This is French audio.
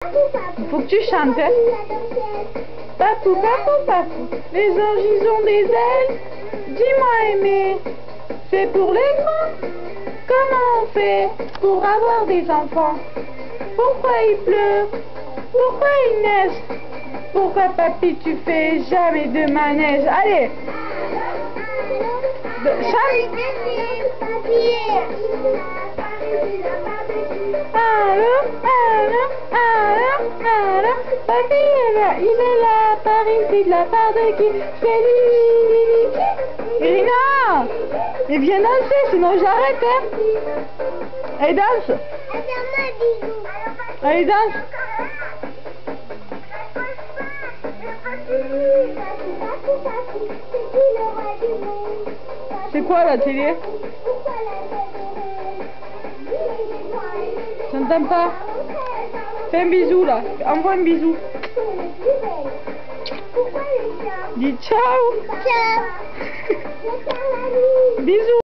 Il faut que tu chantes. Hein? Papou, papou, papou. Les anges, ils ont des ailes. Dis-moi, aimé, c'est pour les grands. Comment on fait pour avoir des enfants? Pourquoi il pleut? Pourquoi il neige? Pourquoi, papy, tu fais jamais de manège? Allez! Chante! Alors, papy il est là, Paris, c'est de la part de qui? C'est lui. Irina! Mais viens danser, sinon j'arrête, hein! Allez, danse! Allez, danse! C'est quoi la télé? J'entends pas. Fais un bisou là. Envoie un bisou. Dis ciao. Ciao. Bisous.